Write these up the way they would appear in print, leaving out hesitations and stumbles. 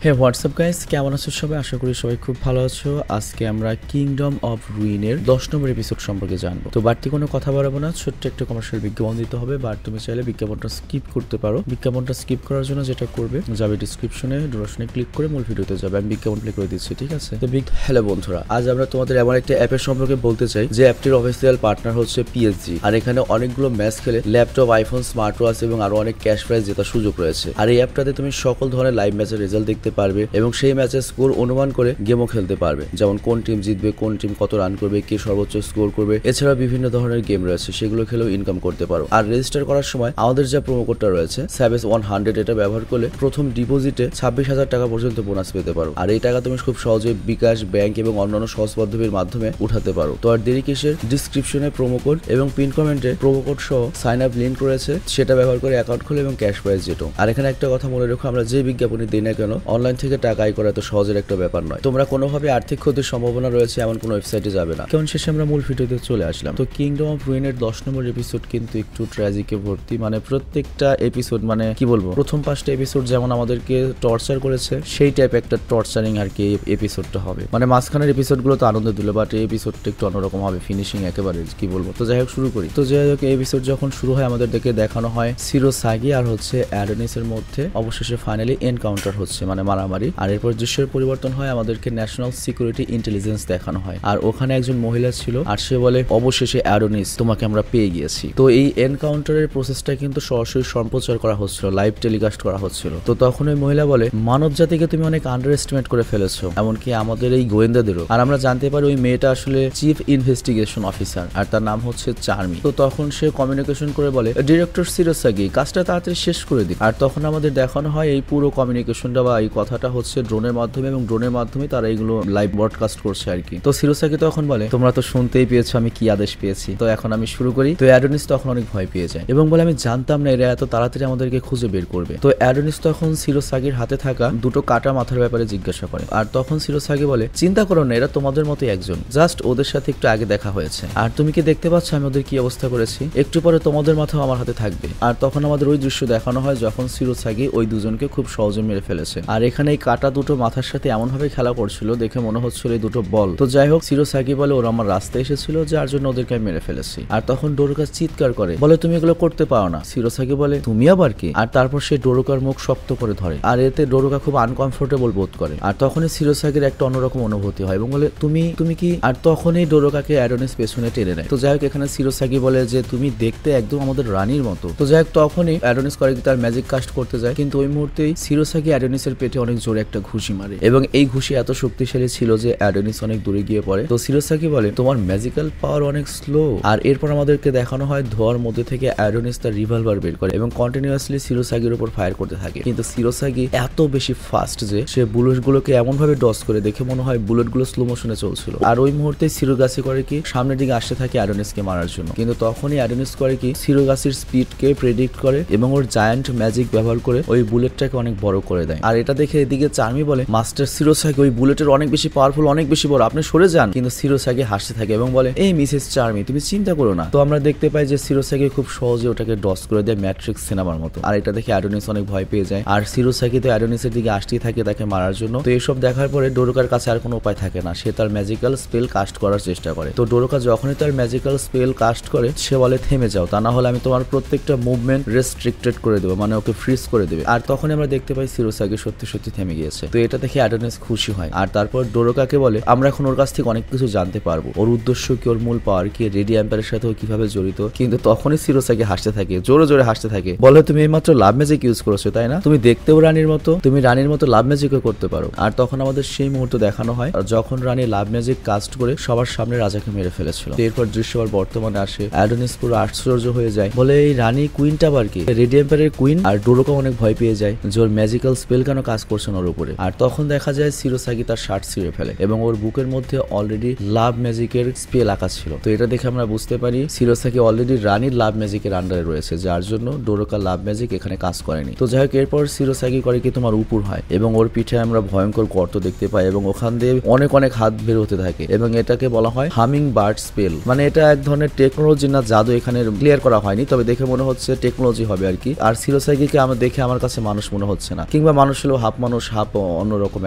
হে WhatsApp guys, কেমন আছো সবাই? আশা করি সবাই খুব ভালো আছো। আজকে আমরা কিংডম অফ রুইনের 10 নম্বর এপিসোড সম্পর্কে জানবো। তো বাড়তি কোনো কথা বাড়াবো না, ছোট্ট একটা কমার্শিয়াল বিজ্ঞাপন দিতে হবে, বাট তুমি চাইলে বিজ্ঞাপনটা স্কিপ করতে পারো। বিজ্ঞাপনটা স্কিপ করার জন্য যেটা করবে, যাবে ডিসক্রিপশনে, ডুরেশনে ক্লিক করে মূল ভিডিওতে যাবে। আমি বিজ্ঞাপন প্লে করে দিচ্ছি, ঠিক আছে? তো হ্যালো বন্ধুরা, আজ আমরা তোমাদের এমন একটা অ্যাপের সম্পর্কে বলতে চাই যে অ্যাপটির অফিসিয়াল পার্টনার হচ্ছে পিএসজি। আর এখানে অনেকগুলো ম্যাচ খেলে ল্যাপটপ, আইফোন, স্মার্ট ওয়াচ এবং আরো অনেক ক্যাশ প্রাইজ জেতার সুযোগ রয়েছে। আর এই অ্যাপটাতে তুমি সকল ধরনের লাইভ ম্যাচের রেজাল্ট দেখতে পারবে এবং সেই ম্যাচের স্কোর অনুমান করে গেমও খেলতে পারবে, যেমন কোন টিম জিতবে, কোন টিম কত রান করবে, কে সর্বোচ্চ স্কোর করবে। এছাড়া বিভিন্ন ধরনের গেম রয়েছে, সেগুলো খেলেও ইনকাম করতে পারো। আর রেজিস্টার করার সময় আমাদের যে প্রোমো কোডটা রয়েছে SAVES 100, এটা ব্যবহার করলে প্রথম ডিপোজিটে 26,000 টাকা পর্যন্ত বোনাস পেতে পারো। আর এই টাকা তুমি খুব সহজে বিকাশ, ব্যাংক এবং অন্যান্য সহজ পদ্ধতির মাধ্যমে উঠাতে পারো। তো আর দেরি কিসের? ডিসক্রিপশনে প্রোমো কোড এবং পিন কমেন্টে প্রোমো কোড সহ সাইন আপ লিঙ্ক রয়েছে, সেটা ব্যবহার করে অ্যাকাউন্ট খুলে এবং ক্যাশ প্রাইজ যেটো। আর এখানে একটা কথা মনে রেখো, আমরা যে বিজ্ঞাপনই দিই না কেন, অনলাইন থেকে টাকা আয় করা তো সহজের একটা ব্যাপার নয়। তোমরা কোনোভাবে আর্থিক ক্ষতির সম্ভাবনা রয়েছে এমন কোনো ওয়েবসাইটে যাবে না। কারণ শেষে আমরা মূল ভিডিওতে চলে আসলাম। তো কিংডম অফ রুইনের 10 নম্বর এপিসোড কিন্তু একটু ট্র্যাজিকে ভর্তি। মানে প্রত্যেকটা এপিসোড, মানে কি বলবো, প্রথম 5টা এপিসোড যেমন আমাদেরকে টর্চার করেছে, সেই টাইপ একটা টর্চারিং আর কি এপিসোডটা হবে। মানে মাঝখানের এপিসোডগুলো তো আনন্দ দিল, বাট এই এপিসোডটা একটু অন্যরকম হবে, ফিনিশিং একেবারে কি বলবো। তো যাই হোক, শুরু করি। তো যাই হোক, এই এপিসোড যখন শুরু হয় আমাদেরকে দেখানো হয় সিরোসাগি আর হচ্ছে অ্যাডোনিসের মধ্যে অবশেষে ফাইনালি এনকাউন্টার হচ্ছে, মানে মারামারি। আর এরপর দৃশ্যের পরিবর্তন হয়, আমাদেরকে ন্যাশনাল সিকিউরিটি ইন্টেলিজেন্স দেখানো হয়। আর ওখানে একজন মহিলা ছিল, আর সে বলে অবশেষে অ্যাডোনিস, তোমাকে আমরা পেয়ে গিয়েছি। তো এই এনকাউন্টারের প্রসেসটা কিন্তু সরাসরি সম্প্রচার করা হচ্ছিল, লাইভ টেলিকাস্ট করা হচ্ছিল। তো তখন ওই মহিলা বলে, মানব জাতিকে তুমি অনেক আন্ডার এস্টিমেট করে ফেলেছো, এমনকি আমাদের এই গোয়েন্দাদেরও। আর আমরা জানতে পারি ওই মেয়েটা আসলে চিফ ইনভেস্টিগেশন অফিসার, আর তার নাম হচ্ছে চার্মি। তো তখন সে কমিউনিকেশন করে বলে, ডিরেক্টর সিরোসাগি, কাজটা তাড়াতাড়ি শেষ করে দিই। আর তখন আমাদের দেখানো হয় এই পুরো কমিউনিকেশনটা বা এই কথাটা হচ্ছে ড্রোনের মাধ্যমে, এবং ড্রোনের মাধ্যমে তারা এগুলো লাইভ ব্রডকাস্ট করছে আর কি। তো সিরোসাগি তখন বলে, তোমরা তো শুনতেই পেয়েছো আমি কি আদেশ পেয়েছি, তো এখন আমি শুরু করি। তো অ্যাডোনিস তখন অনেক ভয় পেয়ে যায় এবং বলে, আমি জানতাম না এরা এত তাড়াতাড়ি আমাদেরকে খুঁজে বের করবে। তো অ্যাডোনিস তখন সিরোসাগির হাতে থাকা দুটো কাটা মাথার ব্যাপারে জিজ্ঞাসা করে। আর তখন সিরোসাগি বলে, চিন্তা করো না, এরা তোমাদের মতোই একজন, জাস্ট ওদের সাথে একটু আগে দেখা হয়েছে। আর তুমি কি দেখতে পাচ্ছ আমি ওদের কি অবস্থা করেছি? একটু পরে তোমাদের মাথাও আমার হাতে থাকবে। আর তখন আমাদের ওই দৃশ্য দেখানো হয় যখন সিরোসাগি ওই দুজনকে খুব সহজে মেরে ফেলেছে। আর এখানে এই কাটা দুটো মাথার সাথে এমন ভাবে খেলা করছিল, দেখে মনে হচ্ছিল এই দুটো বল। তো যাই হোক, সিরোসাগি বলে, ওরা আমার রাস্তায় এসেছিল, যার জন্য ওদেরকে আমি মেরে ফেলেছি। আর তখন ডোরোকা চিৎকার করে, বলে, তুমি এগুলো করতে পারো না। সিরোসাগি বলে, তুমি আবার কি? আর তারপর সে ডোরোকার মুখ শক্ত করে ধরে, আর এতে ডোরোকা খুব আনকমফোর্টেবল বোধ করে। আর তখনই সিরোসাগির একটা অন্যরকম অনুভূতি হয় এবং বলে, তুমি কি? আর তখনই ডোরোকাকে অ্যাডোনিস পেছনে টেনে নেয়। তো যাই হোক, এখানে সিরোসাগি বলে যে তুমি দেখতে একদম আমাদের রানীর মতো। তো যাই হোক, তখনই অ্যাডোনিস করে তার ম্যাজিক কাস্ট করতে যায়, কিন্তু ওই মুহূর্তেই সিরোসাগি অ্যাডোনিসের পেটে অনেক জোরে একটা ঘুষি মারে এবং এই ঘুষি এত শক্তিশালী ছিল যে অ্যাডোনিস অনেক দূরে গিয়ে পড়ে। তো সিরোসাগি বলে, তোমার ম্যাজিক্যাল পাওয়ার অনেক স্লো। আর এরপর আমাদেরকে দেখানো হয় ধোয়ার মধ্যে থেকে অ্যাডোনিস তার রিভলভার বের করে এবং কন্টিনিউয়াসলি সিরোসাগির উপর ফায়ার করতে থাকে। কিন্তু সিরোসাগি এত বেশি ফাস্ট যে সে বুলেটগুলোকে এমন ভাবে ডস করে, দেখে মনে হয় বুলেটগুলো স্লো মোশনে চলছিল। আর ওই মুহূর্তে সিরোগাসি করে কি সামনের দিকে আসতে থাকে অ্যাডোনিসকে মারার জন্য। কিন্তু তখনই অ্যাডোনিস করে কি সিরোগাসির স্পিডকে প্রেডিক্ট করে এবং ওর জায়ান্ট ম্যাজিক ব্যবহার করে ওই বুলেটটাকে অনেক বড় করে দেয়। আর এটা দেখে এদিকে চার্মি বলে, মাস্টার সিরোসাগি, ওই বুলেটের অনেক বেশি পাওয়ারফুল, অনেক বেশি বড়, আপনি সরে যান। কিন্তু সিরোসাগি হাসতে থাকে এবং বলে, এই মিসেস চার্মি, তুমি চিন্তা করো না। তো আমরা দেখতে পাই যে সিরোসাগি খুব সহজে ওটাকে ডস করে দেয়, ম্যাট্রিক্স সিনেমার মতো। আর এটা দেখে অ্যাডোনিস অনেক ভয় পেয়ে যায়। আর সিরোসাগি তো অ্যাডোনিসের দিকে আসতেই থাকে তাকে মারার জন্য। তো এইসব দেখার পরে ডোরোকার কাছে আর কোনো উপায় থাকে না, সে তার ম্যাজিক্যাল স্পেল কাস্ট করার চেষ্টা করে। তো ডোরোকা যখনই তার ম্যাজিক্যাল স্পেল কাস্ট করে, সে বলে, থেমে যাও, তা না হলে আমি তোমার প্রত্যেকটা মুভমেন্ট রেস্ট্রিক্টেড করে দেবো, মানে ওকে ফ্রিজ করে দেবে। আর তখন আমরা দেখতে পাই সিরোসাগি সত্যি সত্যি থেমে গিয়েছে। তো এটা দেখে অ্যাডোনিস খুশি হয়। আর তারপর ডোরোকাকে বলে, আমরা এখন ওর কাছ থেকে অনেক কিছু জানতে পারবো, ওর উদ্দেশ্য কি, ওর মূল পাওয়ার কি, রেডি এম্পায়ারের সাথে ও কিভাবে জড়িত। কিন্তু তখনই সিরোসাগি হাসতে থাকে, জোরে জোরে হাসতে থাকে, বলে, তুমি এইমাত্র লাভ ম্যাজিক ইউজ করেছো তাই না? তুমি দেখতেও রানীর মতো, তুমি রানীর মতো লাভ ম্যাজিকও করতে পারো। আর তখন আমাদের সেই মুহূর্ত দেখানো হয় যখন রানী লাভ ম্যাজিক কাস্ট করে সবার সামনে রাজাকে মেরে ফেলেছিল। এরপর দৃশ্য আবার বর্তমানে আসে। অ্যাডোনিস পুরো আশ্চর্য হয়ে যায়, বলে, এই রানী কুইনটা আবার কি? Ready এম্পায়ারের queen. আর ডোরোকা অনেক ভয় পেয়ে যায় যে ওর ম্যাজিক্যাল স্পেল কেন কাজ করছে ওর উপরে। আর তখন দেখা যায় সিরোসাগি তার শার্ট ছিঁড়ে ফেলে এবং ওর বুকের মধ্যে অলরেডি লাভ ম্যাজিকের স্পেল আঁকা ছিল। তো এটা দেখে আমরা বুঝতে পারি সিরোসাগি অলরেডি রানীর লাভ ম্যাজিকের আন্ডারে রয়েছে, যার জন্য ডোরোকা লাভ ম্যাজিক এখানে কাজ করেনি। তো যাই হোক, এরপর সিরোসাগি করে কি তোমার উপর হয় এবং ওর পিঠে আমরা ভয়ঙ্কর গর্ত দেখতে পাই এবং ওখান দিয়ে অনেক অনেক হাত বের হতে থাকে এবং এটাকে বলা হয় হামিং বার্ড স্পেল। মানে এটা এক ধরনের টেকনোলজি না জাদু, এখানে ক্লিয়ার করা হয়নি, তবে দেখে মনে হচ্ছে টেকনোলজি হবে আর কি। আর সিরোসাগিকে আমরা দেখে আমার কাছে মানুষ মনে হচ্ছে না, কিংবা মানুষ হলেও হাফ মানুষ হাফ অন্যরকম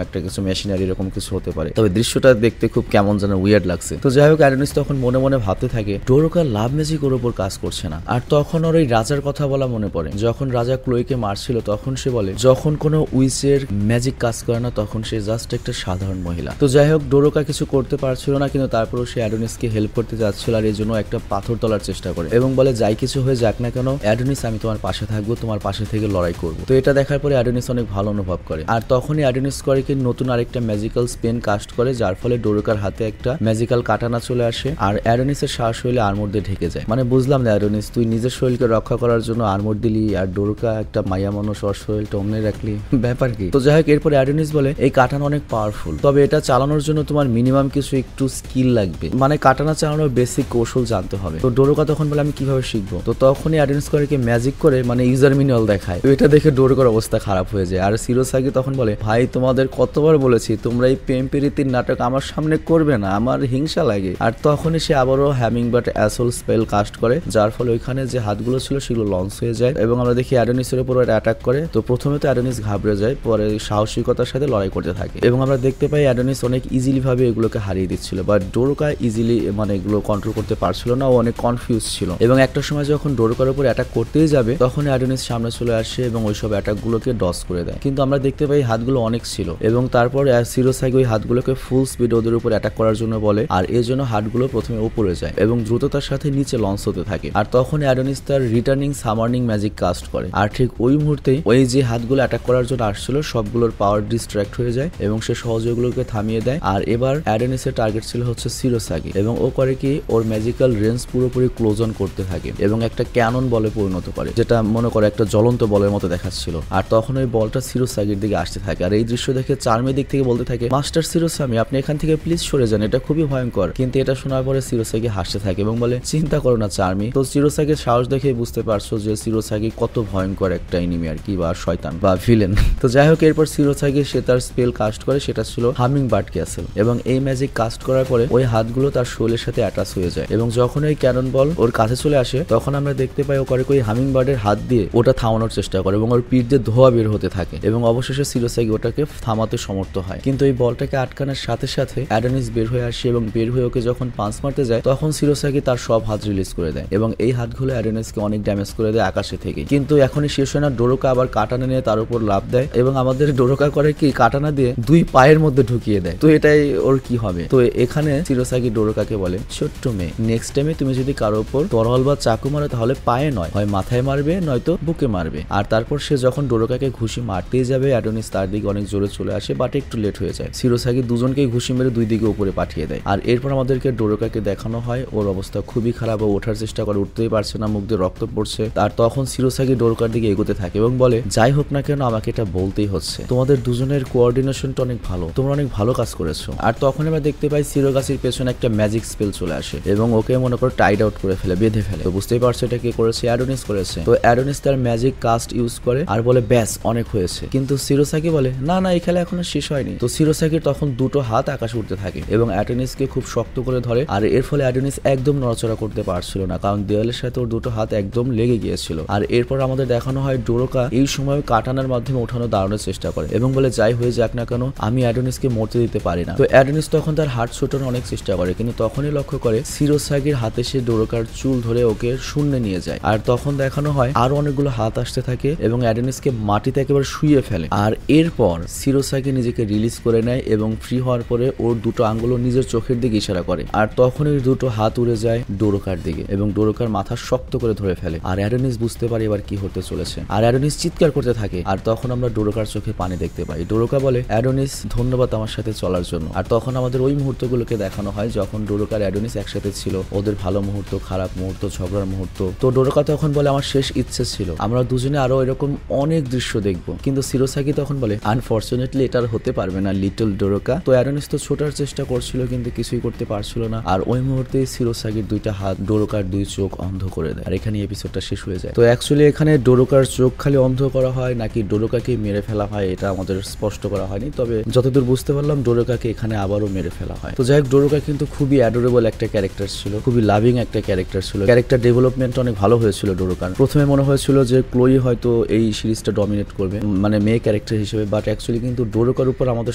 একটা কিছু মেশিনারি এরকম কিছু হতে পারে। তবে দৃশ্যটা দেখতে খুব কেমন যেন উইয়ার্ড লাগছে। তো যাই হোক, অ্যাডোনিস তখন মনে মনে ভাবতে থাকে ডোরকা লাভ ম্যাজিক ওর উপর কাজ করছে না। আর তখন ওর ওই রাজার কথা বলা মনে পড়ে। যখন রাজা ক্লোইকে মারছিল তখন সে বলে যখন কোনো উইচের ম্যাজিক কাজ করে না তখন সে জাস্ট একটা সাধারণ মহিলা। তো যাই হোক, ডোরকা কিছু করতে পারছিল না, কিন্তু তারপরও সে অ্যাডোনিসকে হেল্প করতে যাচ্ছিল আর এই জন্য একটা পাথর তোলার চেষ্টা করে এবং বলে যাই কিছু হয়ে যাক না কেন অ্যাডোনিস, আমি তোমার পাশে থাকবো, তোমার পাশে থেকে লড়াই করবো। তো এটা দেখার পরে অ্যাডোনিস অনেক ভালো অনুভব করে। আর তখনই অ্যাডোনিস করে কি নতুন আরেকটা ম্যাজিক্যাল স্পেন কাস্ট করে, যার ফলে ডোরকার হাতে একটা ম্যাজিক্যাল কাটানা চলে আসে আর অ্যাডোনিসের শ্বাস হইলে আর্মর দিয়ে ঢেকে যায়। মানে বুঝলাম না অ্যাডোনিস, তুই নিজের শরীরকে রক্ষা করার জন্য আর্মর দিলি আর ডোরকা একটা মাইয়া মানুষ ওর শরীরটা অমনে রাখলি, ব্যাপার কি? তো যাই হোক, এরপরে অ্যাডোনিস বলে এই কাটানা অনেক পাওয়ারফুল, তবে এটা চালানোর জন্য তোমার মিনিমাম কিছু একটু স্কিল লাগবে, মানে কাটানা চালানোর বেসিক কৌশল জানতে হবে। তো ডোরকা তখন বলে আমি কিভাবে শিখবো? তো তখনই অ্যাডোনিস করে কি ম্যাজিক করে মানে ইউজার ম্যানুয়াল দেখায়। তো এটা দেখে ডোরকার অবস্থা খারাপ হয়ে যায়। আর সিরোসাকি তখন বলে ভাই তোমাদের কতবার বলেছি তোমরা এই প্রেম প্রীতির নাটক আমার সামনে করবে না, আমার হিংসা লাগে। আর তখনই সে আবারও হ্যামিংবার্ড অ্যাসল স্পেল কাস্ট করে, যার ফলে ওইখানে যে হাতগুলো ছিল সেগুলো লঞ্চ হয়ে যায় এবং আমরা দেখি অ্যাডোনিসের উপর অ্যাটাক করে। তো প্রথমে তো অ্যাডোনিস ঘাবড়ে যায়, পরে সাহসিকতার সাথে লড়াই করতে থাকে এবং আমরা দেখতে পাই অ্যাডোনিস অনেক ইজিলি ভাবে এগুলোকে হারিয়ে দিচ্ছিল, বাট ডোরকা ইজিলি মানে এগুলো কন্ট্রোল করতে পারছিল না, ও অনেক কনফিউজ ছিল। এবং একটা সময় যখন ডোরকার উপর অ্যাটাক করতেই যাবে তখন অ্যাডোনিস সামনে চলে আসে এবং ওইসব অ্যাটাক গুলোকে ডস করে দেয়। কিন্তু আমরা দেখতে পাই হাতগুলো অনেক ছিল এবং তারপর সিরোসাকি ওই হাতগুলোকে ফুল স্পিড ওদের উপর অ্যাটাক করার জন্য বলে আর এর জন্য হাতগুলো প্রথমে উপরে যায় এবং দ্রুততার সাথে নিচে লঞ্চ হতে থাকে। আর তখন অ্যাডোনিস তার রিটার্নিং সামার্নিং ম্যাজিক কাস্ট করে আর ঠিক ওই মুহূর্তেই ওই যে হাতগুলো অ্যাটাক করার জন্য আসছিল সবগুলোর পাওয়ার ডিস্ট্র্যাক্ট হয়ে যায় এবং সে সহজে ওগুলোকে থামিয়ে দেয়। আর এবার অ্যাডোনিসের টার্গেট ছিল হচ্ছে সিরোসাকি এবং ও করে কি ওর ম্যাজিক্যাল রেঞ্জ পুরোপুরি ক্লোজ অন করতে থাকে এবং একটা ক্যানন বলে পরিণত করে, যেটা মনে করে একটা জ্বলন্ত বলের মতো দেখাচ্ছিল। আর তখন ওই বলটা সিরোসাকির দিকে আসতে থাকে আর এই দৃশ্য দেখে চার্মি দিক থেকে বলতে থাকে মাস্টার সিরোসামি আপনি এখান থেকে প্লিজ সরে যান, এটা খুবই ভয়ঙ্কর। কিন্তু এটা শোনার পরে সিরোসাকি হাসতে থাকে এবং বলে চিন্তা করো না চার্মি। তো সিরোসাকির সাহস দেখে বুঝতে পারছো যে সিরোসাকি কত ভয়ঙ্কর একটা এনিমি আর কি, বা শয়তান বা ভিলেন। তো যাই হোক, এরপর সিরোসাকি সে তার স্পেল কাস্ট করে, সেটা ছিল হামিংবার্ড ক্যাসেল এবং এই ম্যাজিক কাস্ট করার পরে ওই হাতগুলো তার শরীরের সাথে অ্যাটাচ হয়ে যায় এবং যখন ওই ক্যানন বল ওর কাছে চলে আসে তখন আমরা দেখতে পাই ও করে ওই হামিংবার্ডের হাত দিয়ে ওটা থামানোর চেষ্টা করে এবং ওর পিঠ দিয়ে ধোয়া বের হতে থাকে এবং অবশেষে সিরোসাকি ওটাকে থামাতে সমর্থ হয়। কিন্তু এই বলটাকে আটকানোর সাথে সাথে অ্যাডোনিস বের হয়ে আসে এবং বের হয়ে ওকে যখন পাঞ্চ মারতে যায় তখন সিরোসাকি তার সব হাত রিলিজ করে দেয় এবং এই হাতগুলো অ্যাডোনিসকে অনেক ড্যামেজ করে দেয় আকাশে থেকে। কিন্তু এখনই শেষ হয় না, ডোরকা আবার কাটানা নিয়ে তার উপর লাফ দেয় এবং আমাদের ডোরকা করে কি কাটানা দিয়ে দুই পায়ের মধ্যে ঢুকিয়ে দেয়। তো এটাই ওর কি হবে? তো এখানে সিরোসাকি ডোরকাকে বলে ছোট্ট মেয়ে, নেক্সট টাইমে তুমি যদি কারোর উপর তরল বা চাকু মারো তাহলে পায়ে নয়, হয় মাথায় মারবে নয়তো বুকে মারবে। আর তারপর সে যখন ডোরকাকে ঘুষি মারতেই যাবে অ্যাডোনিস তার দিকে অনেক জোরে চলে আসে, বাট একটু লেট হয়ে যায়। সিরোসাকি দুজনকেই ঘুষি মেরে দুই দিকে উপরে পাঠিয়ে দেয়। আর এরপর আমাদেরকে ডোরকাকে দেখানো হয় ওর অবস্থা খুবই খারাপ, ও ওঠার চেষ্টা করে, উঠতেই পারছে না, মুখ দিয়ে রক্ত পড়ছে। আর তখন সিরোসাকি ডোরকার দিকে এগোতে থাকে এবং বলে যাই হোক না কেন আমাকে এটা বলতেই হচ্ছে, তোমাদের দুজনের কোঅর্ডিনেশনটা অনেক ভালো, তোমরা অনেক ভালো কাজ করেছো। আর তখন আমরা দেখতে পাই সিরোগাছির পেছনে একটা ম্যাজিক স্পেল চলে আসে এবং ওকে মনে করে টাইড আউট করে ফেলে, বেঁধে ফেলে। তো বুঝতেই পারছো এটা কে করেছে? অ্যাডোনিস করেছে। তো অ্যাডোনিস তার ম্যাজিক কাস্ট ইউজ করে আর বলে ব্যাস অনেক হয়েছে, কিন্তু সিরোসাকি বলে না না এই খেলা এখনো শেষ হয়নি। তো সিরোসাকির তখন দুটো হাত আকাশে উঠতে থাকে এবং অ্যাডোনিসকে খুব শক্ত করে ধরে আর এর ফলে অ্যাডোনিস একদম নড়াচড়া করতে পারছিল না, কারণ দেওয়ালের সাথে ওর দুটো হাত একদম লেগে গিয়েছিল। আর এরপর আমাদের দেখানো হয় ডোরকা এই সময় কাটানার মাধ্যমে ওঠানো দাঁড়ানোর চেষ্টা করে এবং বলে যাই হয়ে যাক না কেন আমি অ্যাডোনিসকে মরতে দিতে পারি না। তো অ্যাডোনিস তখন তার হাত ছোটানোর অনেক চেষ্টা করে, কিন্তু তখনই লক্ষ্য করে সিরোসাকির হাতে সে ডোরকার চুল ধরে ওকে শূন্যে নিয়ে যায়। আর তখন দেখানো হয় আরো অনেকগুলো হাত আসতে থাকে এবং অ্যাডোনিসকে মাটিতে একেবারে শুইয়ে ফেলে। আর এরপর সিরোসাকি নিজেকে রিলিজ করে নেয় এবং ফ্রি হওয়ার পরে ওর দুটো আঙ্গুল নিজের চোখের দিকে ইশারা করে আর তখনই দুটো হাত উড়ে যায় ডোরকার দিকে এবং ডোরকার মাথা শক্ত করে ধরে ফেলে। আর অ্যাডোনিস বুঝতে পারে এবার কি হতে চলেছে আর অ্যাডোনিস চিৎকার করতে থাকে। আর তখন আমরা ডোরকার চোখে পানি দেখতে পাই। ডোরকা বলে অ্যাডোনিস ধন্যবাদ আমার সাথে চলার জন্য। আর তখন আমাদের ওই মুহূর্তগুলোকে দেখানো হয় যখন ডোরকার অ্যাডোনিস একসাথে ছিল, ওদের ভালো মুহূর্ত, খারাপ মুহূর্ত, ঝগড়ার মুহূর্ত। তো ডোরকা তখন বলে আমার শেষ ইচ্ছে ছিল আমরা দুজনে আরো এরকম অনেক দৃশ্য দেখবো, কিন্তু সিরোসাকি তখন বলে আনফরচুনেটলি এটা হতে পারবে না লিটল ডোরকা। তো অ্যাডোনিস তো ছোটার চেষ্টা করছিল কিন্তু কিছুই করতে পারছিল না। আর ওই মুহূর্তে সিরোসাকির দুইটা হাত ডোরকার দুই চোখ অন্ধ করে দেয় আর এখানে এপিসোডটা শেষ হয়ে যায়। তো অ্যাকচুয়ালি এখানে ডোরকার চোখ খালি অন্ধ করা হয় নাকি ডোরকাকে মেরে ফেলা হয় এটা আমাদের স্পষ্ট করা হয়নি, তবে যতদূর বুঝতে পারলাম ডোরকাকে এখানে আবারও মেরে ফেলা হয়। তো যাই হোক, ডোরকা কিন্তু খুবই অ্যাডোরেবল একটা ক্যারেক্টার ছিল, খুবই লাভিং একটা ক্যারেক্টার ছিল, ক্যারেক্টার ডেভেলপমেন্ট অনেক ভালো হয়েছিল ডোরকার। প্রথমে মনে হয়েছিল যে ক্লোই হয়তো এই সিরিজটা ডমিনেট করবে, মানে মেয়ে ক্যারেক্টার ক্যারেক্টার হিসেবে, বাট অ্যাকচুয়ালি কিন্তু ডোরোকার উপর আমাদের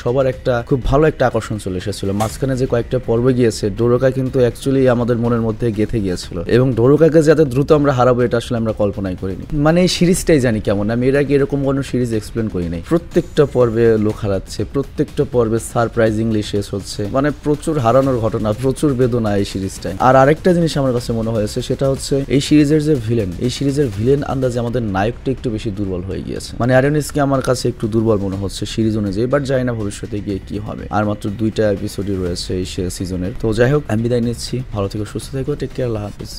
সবার একটা খুব ভালো একটা আকর্ষণ চলে এসেছিল। মাঝখানে যে কয়েকটা পর্ব গিয়েছে, ডোরোকা কিন্তু অ্যাকচুয়ালি আমাদের মনের মধ্যে গেঁথে গিয়েছিল, এবং ডোরোকাকে যাতে দ্রুত আমরা হারাবো এটা আসলে আমরা কল্পনাই করিনি। মানে এই সিরিজটাই জানি কেমন, আমি এর আগে এরকম কোনো সিরিজ এক্সপ্লেন করি নাই। প্রত্যেকটা পর্বে লোক হারাচ্ছে, প্রত্যেকটা পর্বে সারপ্রাইজিংলি শেষ হচ্ছে, মানে প্রচুর হারানোর ঘটনা, প্রচুর বেদনা এই সিরিজটায়। আর আরেকটা জিনিস আমার কাছে মনে হয়েছে, সেটা হচ্ছে এই সিরিজের যে ভিলেন, এই সিরিজের ভিলেন আন্দাজে আমাদের নায়কটা একটু বেশি দুর্বল হয়ে গিয়েছে। মানে আরিয়ানিসকে আমার কাছে একটু দুর্বল মনে হচ্ছে সিরিজ অনুযায়ী, বাট জানি না ভবিষ্যতে গিয়ে কি হবে। আর মাত্র 2টা এপিসোডই রয়েছে এই সিজনের। তো যাই হোক, আমি বিদায় নিচ্ছি, ভালো থেকো, সুস্থ থেকো, টেক কেয়ার, আল্লাহ হাফিজ।